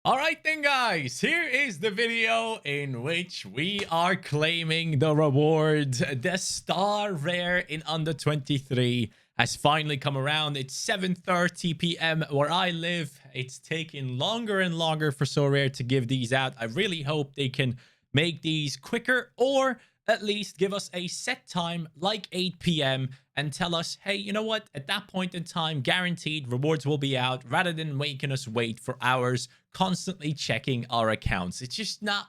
All right then, guys, here is the video in which we are claiming the reward. The star rare in under 23 has finally come around. It's 7:30 p.m. where I live. It's taking longer and longer for Sorare to give these out. I really hope they can make these quicker, or at least give us a set time like 8 p.m. and tell us, hey, you know what? At that point in time, guaranteed rewards will be out, rather than making us wait for hours, constantly checking our accounts. It's just not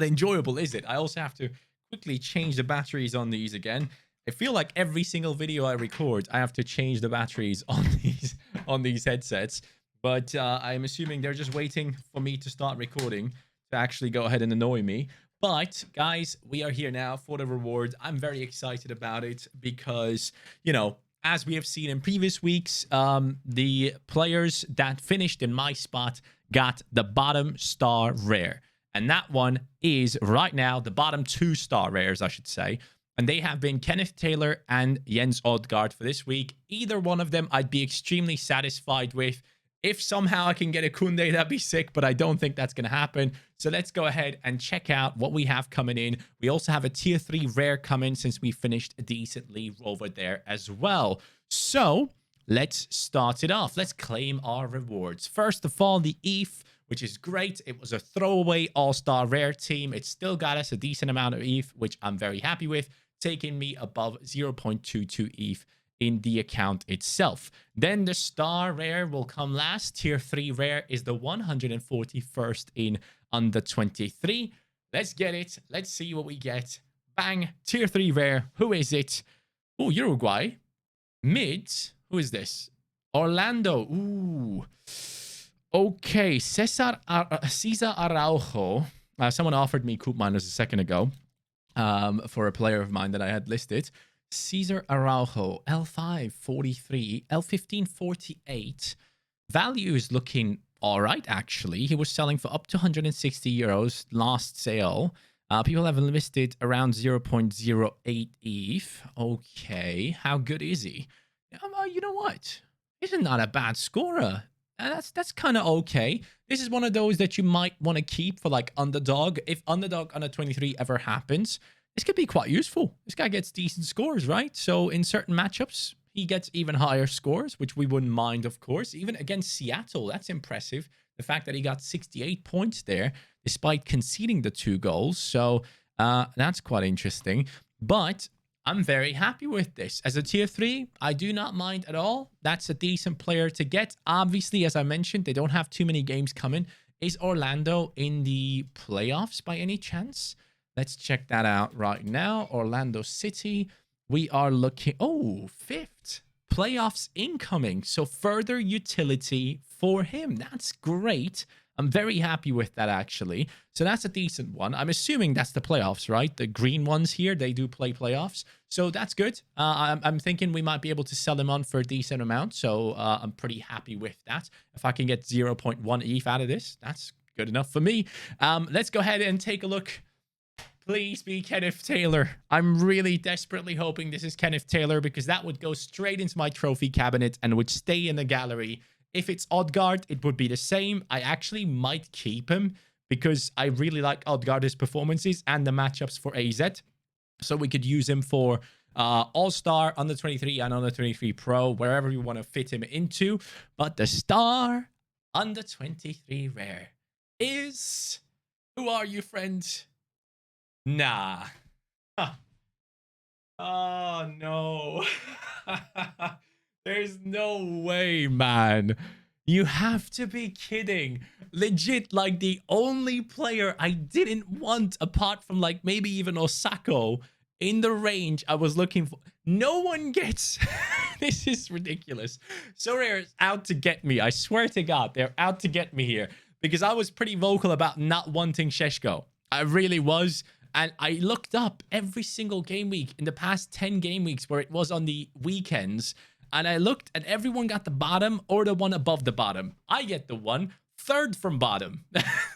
enjoyable, is it? I also have to quickly change the batteries on these again. I feel like every single video I record, I have to change the batteries on these headsets. But I'm assuming they're just waiting for me to start recording to actually go ahead and annoy me. But guys, we are here now for the reward. I'm very excited about it because, you know, as we have seen in previous weeks, the players that finished in my spot got the bottom star rare. And that one is right now the bottom 2 star rares, I should say. And they have been Kenneth Taylor and Jens Odgaard for this week. Either one of them I'd be extremely satisfied with. If somehow I can get a Kunde, that'd be sick, but I don't think that's going to happen. So let's go ahead and check out what we have coming in. We also have a tier 3 rare coming since we finished decently over there as well. So let's start it off. Let's claim our rewards. First of all, the ETH, which is great. It was a throwaway all-star rare team. It still got us a decent amount of ETH, which I'm very happy with, taking me above 0.22 ETH in the account itself. Then the star rare will come last. Tier 3 rare is the 141st in under 23. Let's get it. Let's see what we get. Bang. Tier 3 rare. Who is it? Oh, Uruguay. Mid. Who is this? Orlando. Ooh. Okay. Cesar Araujo. Someone offered me Coop Miners a second ago for a player of mine that I had listed. Cesar Araujo, L5 43, L15 48. Value is looking all right, actually. He was selling for up to 160 euros last sale. People have listed around 0.08 ETH. Okay, how good is he? You know what? He's not a bad scorer. That's kind of okay. This is one of those that you might want to keep for like underdog. If underdog under 23 ever happens, this could be quite useful. This guy gets decent scores, right? So in certain matchups, he gets even higher scores, which we wouldn't mind, of course. Even against Seattle, that's impressive. The fact that he got 68 points there, despite conceding the 2 goals. So that's quite interesting. But I'm very happy with this. As a tier 3, I do not mind at all. That's a decent player to get. Obviously, as I mentioned, they don't have too many games coming. Is Orlando in the playoffs by any chance? Let's check that out right now. Orlando City. We are looking... Oh, 5th. Playoffs incoming. So further utility for him. That's great. I'm very happy with that, actually. So that's a decent one. I'm assuming that's the playoffs, right? The green ones here, they do play playoffs. So that's good. I'm thinking we might be able to sell him on for a decent amount. So I'm pretty happy with that. If I can get 0.1 ETH out of this, that's good enough for me. Let's go ahead and take a look. Please be Kenneth Taylor. I'm really desperately hoping this is Kenneth Taylor, because that would go straight into my trophy cabinet and would stay in the gallery. If it's Odgaard, it would be the same. I actually might keep him because I really like Odgaard's performances and the matchups for AZ. So we could use him for All-Star, Under 23, and Under 23 Pro, wherever we want to fit him into. But the star Under 23 rare is... Who are you, friend? Nah. Huh. Oh, no. There's no way, man. You have to be kidding. Legit, like the only player I didn't want, apart from like maybe even Osako, in the range I was looking for. No one gets... This is ridiculous. Sorare is out to get me. I swear to God, they're out to get me here. Because I was pretty vocal about not wanting Sheshko. I really was. And I looked up every single game week in the past 10 game weeks where it was on the weekends. And I looked and everyone got the bottom or the one above the bottom. I get the one third from bottom.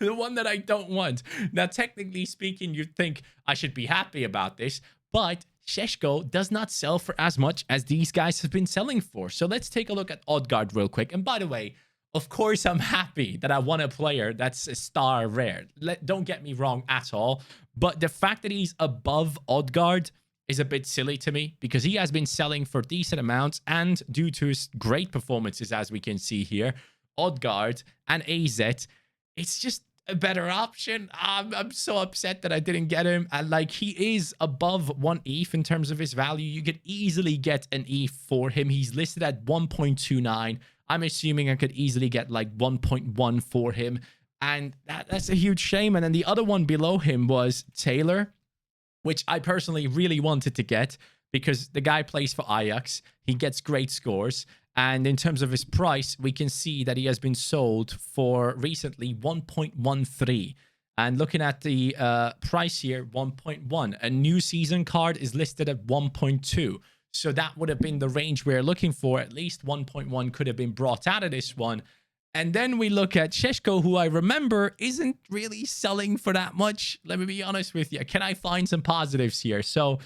The one that I don't want. Now, technically speaking, you'd think I should be happy about this. But Sheshko does not sell for as much as these guys have been selling for. So let's take a look at Odgaard real quick. And by the way, Of course, I'm happy that I won a player that's a star rare. Don't get me wrong at all. But the fact that he's above Oddguard is a bit silly to me because he has been selling for decent amounts, and due to his great performances, as we can see here, Oddguard and AZ, it's just a better option. I'm so upset that I didn't get him. And like, he is above 1 ETH in terms of his value. You could easily get an ETH for him. He's listed at 1.29. I'm assuming I could easily get like 1.1 for him. And that's a huge shame. And then the other one below him was Taylor, which I personally really wanted to get because the guy plays for Ajax. He gets great scores. And in terms of his price, we can see that he has been sold for recently 1.13. And looking at the price here, 1.1. A new season card is listed at 1.2. So that would have been the range we're looking for. At least 1.1 could have been brought out of this one. And then we look at Sheshko, who I remember isn't really selling for that much. Let me be honest with you. Can I find some positives here? So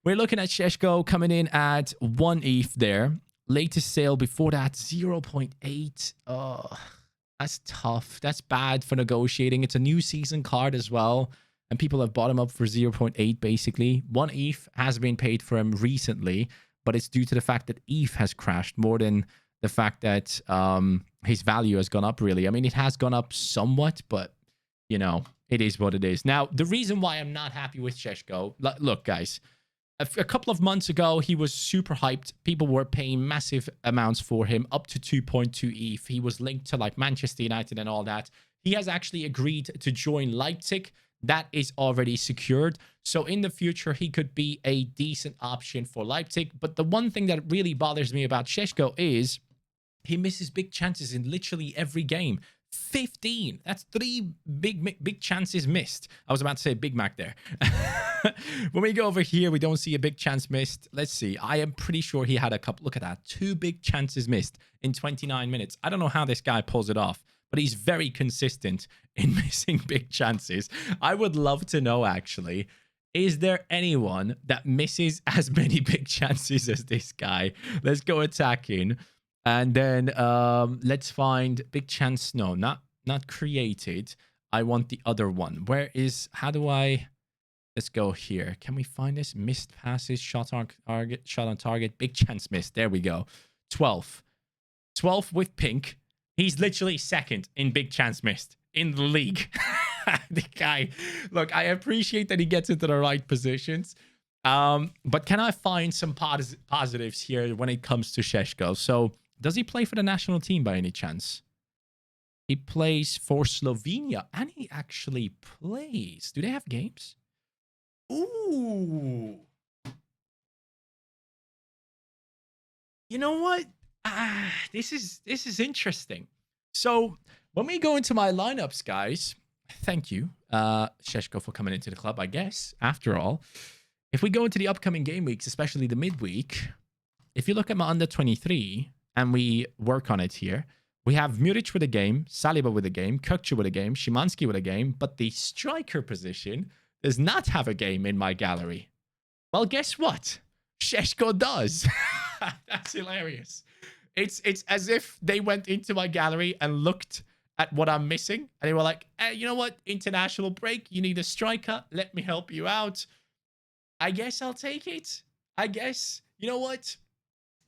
we're looking at Sheshko coming in at 1 ETH there. Latest sale before that, 0.8. Oh, that's tough. That's bad for negotiating. It's a new season card as well. And people have bought him up for 0.8, basically. 1 ETH has been paid for him recently, but it's due to the fact that ETH has crashed more than the fact that his value has gone up, really. I mean, it has gone up somewhat, but, you know, it is what it is. Now, the reason why I'm not happy with Sheshko, look, guys, a couple of months ago, he was super hyped. People were paying massive amounts for him, up to 2.2 ETH. He was linked to, like, Manchester United and all that. He has actually agreed to join Leipzig. That is already secured. So in the future, he could be a decent option for Leipzig. But the one thing that really bothers me about Sheshko is he misses big chances in literally every game. 15. That's 3 big chances missed. I was about to say Big Mac there. When we go over here, we don't see a big chance missed. Let's see. I am pretty sure he had a couple. Look at that. 2 big chances missed in 29 minutes. I don't know how this guy pulls it off, but he's very consistent in missing big chances. I would love to know, actually, is there anyone that misses as many big chances as this guy? Let's go attacking. And then let's find big chance. No, not created. I want the other one. Where is, how do I, let's go here. Can we find this? Missed passes, shot on target, big chance missed. There we go. 12. 12 with pink. He's literally second in big chance missed in the league. The guy, look, I appreciate that he gets into the right positions. But can I find some positives here when it comes to Sheshko? So, does he play for the national team by any chance? He plays for Slovenia, and he actually plays. Do they have games? Ooh. You know what? This is interesting. So when we go into my lineups, guys, thank you, Sheshko, for coming into the club, I guess, after all. If we go into the upcoming game weeks, especially the midweek, if you look at my under 23 and we work on it here, we have Muric with a game, Saliba with a game, Kökçü with a game, Szymanski with a game, but the striker position does not have a game in my gallery. Well, guess what? Sheshko does. That's hilarious. It's as if they went into my gallery and looked at what I'm missing, and they were like, hey, you know what? International break, you need a striker. Let me help you out. I guess I'll take it. I guess. You know what?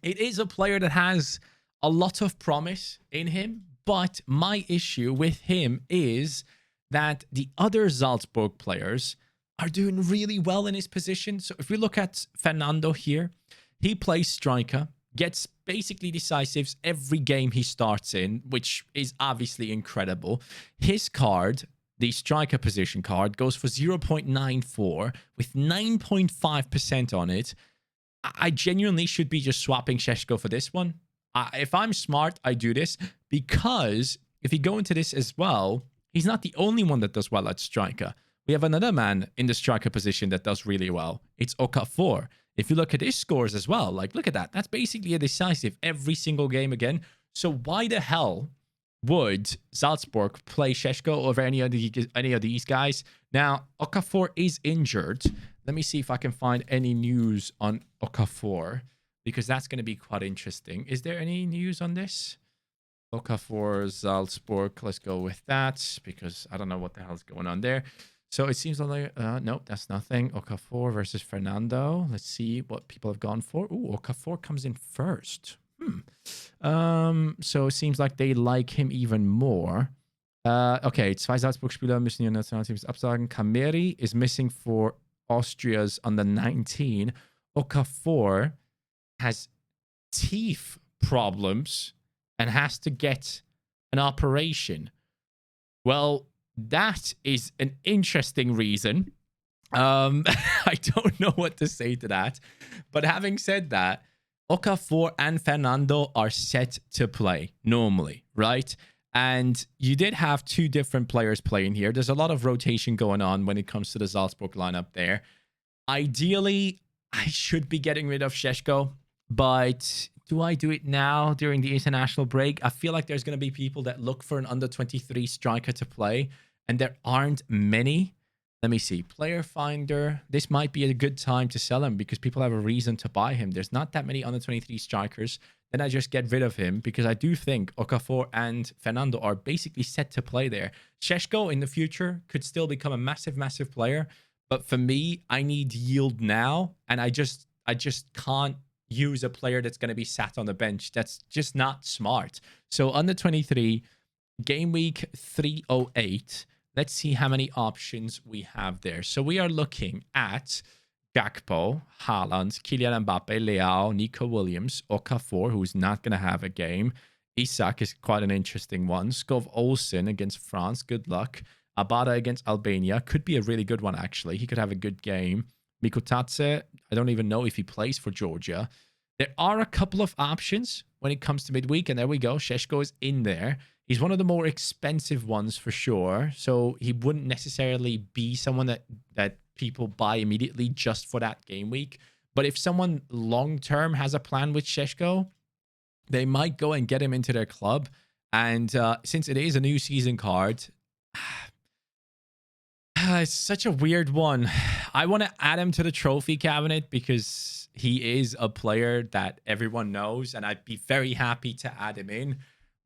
It is a player that has a lot of promise in him, but my issue with him is that the other Salzburg players are doing really well in his position. So if we look at Fernando here, he plays striker, gets basically decisives every game he starts in, which is obviously incredible. His card, the striker position card, goes for 0.94 with 9.5% on it. I genuinely should be just swapping Sheshko for this one. If I'm smart, I do this because if you go into this as well, he's not the only one that does well at striker. We have another man in the striker position that does really well. It's Okafor. If you look at his scores as well, like, look at that. That's basically a decisive every single game again. So why the hell would Salzburg play Sheshko over any of these guys? Now, Okafor is injured. Let me see if I can find any news on Okafor, because that's going to be quite interesting. Is there any news on this? Okafor Salzburg. Let's go with that because I don't know what the hell's going on there. So it seems like no, that's nothing. Okafor versus Fernando. Let's see what people have gone for. Ooh, Okafor comes in first. So it seems like they like him even more. Okay, zwei Salzburg-Spieler müssen ihre Nationalteams absagen. Kameri is missing for Austria's under 19. Okafor has teeth problems and has to get an operation. Well, that is an interesting reason. I don't know what to say to that. But having said that, Okafor and Fernando are set to play normally, right? And you did have two different players playing here. There's a lot of rotation going on when it comes to the Salzburg lineup there. Ideally, I should be getting rid of Šeško, but do I do it now during the international break? I feel like there's going to be people that look for an under 23 striker to play, and there aren't many. Let me see. Player Finder. This might be a good time to sell him because people have a reason to buy him. There's not that many under 23 strikers. Then I just get rid of him because I do think Okafor and Fernando are basically set to play there. Šeško in the future could still become a massive, massive player. But for me, I need yield now. And I just can't use a player that's going to be sat on the bench. That's just not smart. So under 23, game week 308. Let's see how many options we have there. So we are looking at Gakpo, Haaland, Kylian Mbappe, Leao, Nico Williams, Okafor, who's not going to have a game. Isak is quite an interesting one. Skov Olsen against France. Good luck. Abada against Albania. Could be a really good one, actually. He could have a good game. Mikutatse, I don't even know if he plays for Georgia. There are a couple of options when it comes to midweek, and there we go. Šeško is in there. He's one of the more expensive ones for sure. So he wouldn't necessarily be someone that people buy immediately just for that game week. But if someone long-term has a plan with Šeško, they might go and get him into their club. And since it is a new season card, it's such a weird one. I want to add him to the trophy cabinet because he is a player that everyone knows, and I'd be very happy to add him in.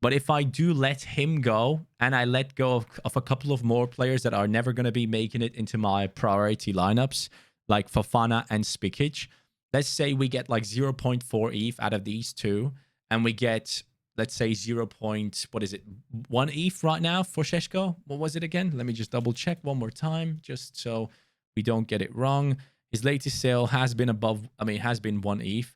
But if I do let him go and I let go of a couple of more players that are never going to be making it into my priority lineups, like Fofana and Spikic, let's say we get like 0.4 ETH out of these two, and we get, let's say, 1 ETH right now for Šeško. What was it again? Let me just double check one more time, just so we don't get it wrong. His latest sale has been has been 1 ETH.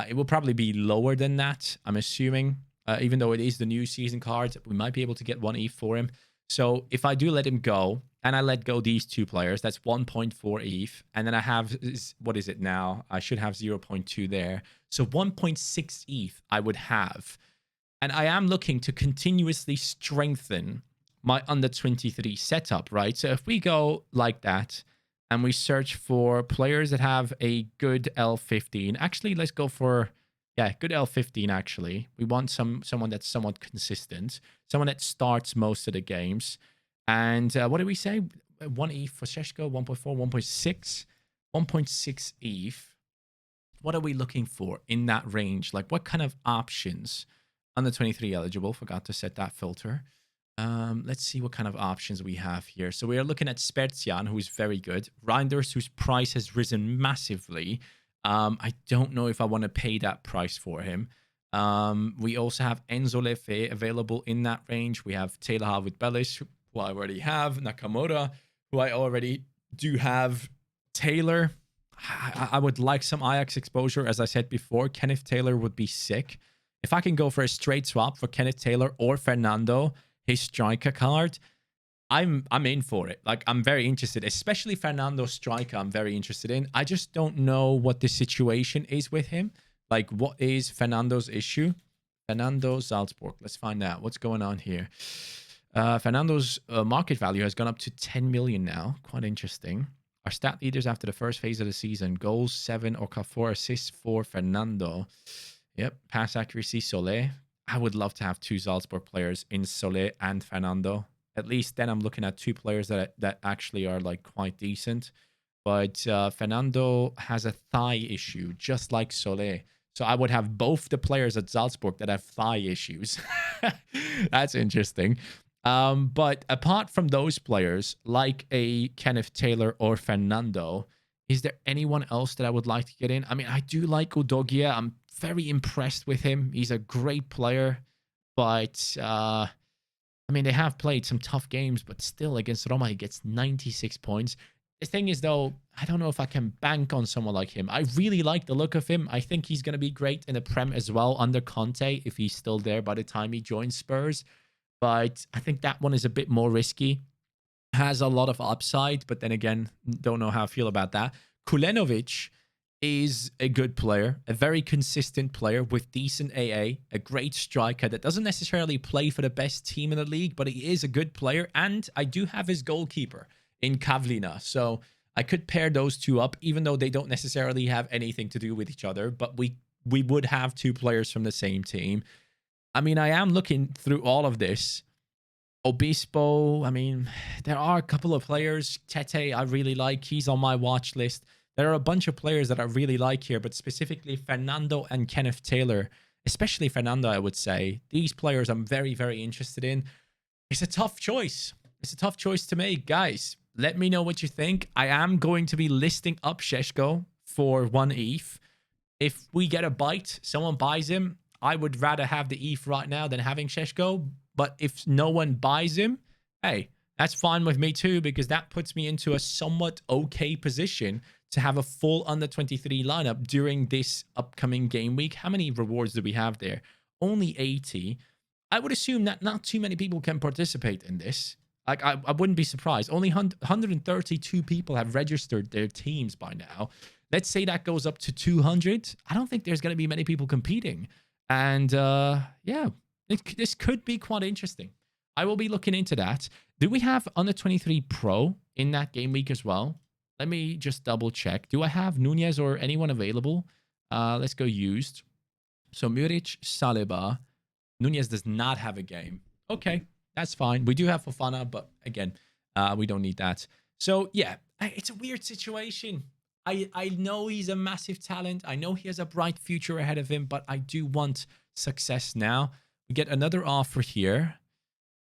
It will probably be lower than that, I'm assuming. Even though it is the new season card, we might be able to get 1 ETH for him. So if I do let him go, and I let go these two players, that's 1.4 ETH. And then I have, what is it now? I should have 0.2 there. So 1.6 ETH I would have. And I am looking to continuously strengthen my under 23 setup, right? So if we go like that, and we search for players that have a good L15. Actually, let's go for... yeah, good L15, actually. We want someone that's somewhat consistent. Someone that starts most of the games. And what did we say? 1 ETH for Šeško, 1.4, 1.6. 1.6 ETH. What are we looking for in that range? Like, what kind of options? Under 23 eligible. Forgot to set that filter. Let's see what kind of options we have here. So we are looking at Spertian, who is very good. Reinders, whose price has risen massively. I don't know if I want to pay that price for him. We also have Enzo Lefe available in that range. We have Taylor Harwood Bellis, who I already have. Nakamura, who I already do have. Taylor, I would like some Ajax exposure. As I said before, Kenneth Taylor would be sick. If I can go for a straight swap for Kenneth Taylor or Fernando, his striker card, I'm in for it. Like, I'm very interested, especially Fernando striker. I'm very interested in. I just don't know what the situation is with him. Like, what is Fernando's issue? Fernando Salzburg. Let's find out what's going on here. Fernando's market value has gone up to 10 million now. Quite interesting. Our stat leaders after the first phase of the season: goals 7, Okafor, assists 4, Fernando. Yep, pass accuracy, Solé. I would love to have two Salzburg players in Solé and Fernando. At least then I'm looking at two players that actually are like quite decent. But Fernando has a thigh issue, just like Solé. So I would have both the players at Salzburg that have thigh issues. That's interesting. But apart from those players, like a Kenneth Taylor or Fernando, is there anyone else that I would like to get in? I mean, I do like Udogia. I'm very impressed with him. He's a great player. But, I mean, they have played some tough games, but still against Roma, he gets 96 points. The thing is, though, I don't know if I can bank on someone like him. I really like the look of him. I think he's going to be great in the Prem as well under Conte if he's still there by the time he joins Spurs. But I think that one is a bit more risky. Has a lot of upside, but then again, don't know how I feel about that. Kulenovic is a good player, a very consistent player with decent AA, a great striker that doesn't necessarily play for the best team in the league, but he is a good player. And I do have his goalkeeper in Kavlina. So I could pair those two up, even though they don't necessarily have anything to do with each other, but we would have two players from the same team. I mean, I am looking through all of this. Obispo, I mean, there are a couple of players. Tete, I really like. He's on my watch list. There are a bunch of players that I really like here, but specifically Fernando and Kenneth Taylor, especially Fernando, I would say. These players I'm very, very interested in. It's a tough choice. It's a tough choice to make. Guys, let me know what you think. I am going to be listing up Šeško for 1 ETH. If we get a bite, someone buys him, I would rather have the ETH right now than having Šeško. But if no one buys him, hey, that's fine with me too, because that puts me into a somewhat okay position to have a full under 23 lineup during this upcoming game week. How many rewards do we have there? Only 80. I would assume that not too many people can participate in this. Like, I wouldn't be surprised. Only 132 people have registered their teams by now. Let's say that goes up to 200. I don't think there's going to be many people competing. And yeah, this could be quite interesting. I will be looking into that. Do we have under 23 Pro in that game week as well? Let me just double check. Do I have Nunez or anyone available? Let's go used. So Muric, Saliba. Nunez does not have a game. Okay, that's fine. We do have Fofana, but again, we don't need that. So yeah, it's a weird situation. I know he's a massive talent. I know he has a bright future ahead of him, but I do want success now. We get another offer here.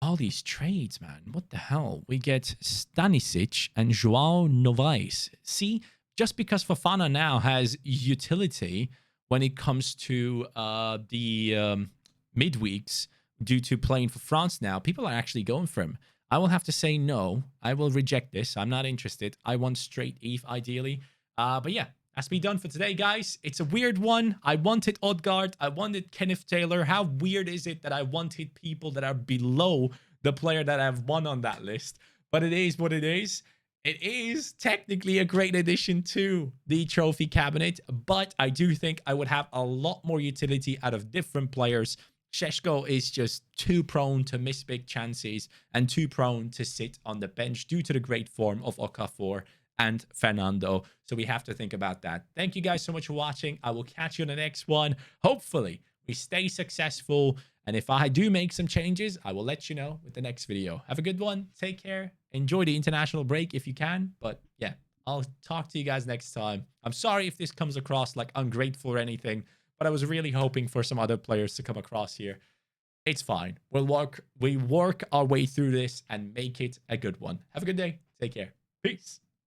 All these trades, man. What the hell? We get Stanisic and Joao Novaes. See, just because Fofana now has utility when it comes to the midweeks due to playing for France now, people are actually going for him. I will have to say no. I will reject this. I'm not interested. I want straight ETH ideally. But yeah, that's me done for today, guys. It's a weird one. I wanted Odgaard. I wanted Kenneth Taylor. How weird is it that I wanted people that are below the player that I've won on that list? But it is what it is. It is technically a great addition to the trophy cabinet, but I do think I would have a lot more utility out of different players. Šeško is just too prone to miss big chances and too prone to sit on the bench due to the great form of Okafor and Fernando. So we have to think about that. Thank you guys so much for watching. I will catch you in the next one. Hopefully, we stay successful. And if I do make some changes, I will let you know with the next video. Have a good one. Take care. Enjoy the international break if you can. But yeah, I'll talk to you guys next time. I'm sorry if this comes across like ungrateful or anything, but I was really hoping for some other players to come across here. It's fine. We work our way through this and make it a good one. Have a good day. Take care. Peace.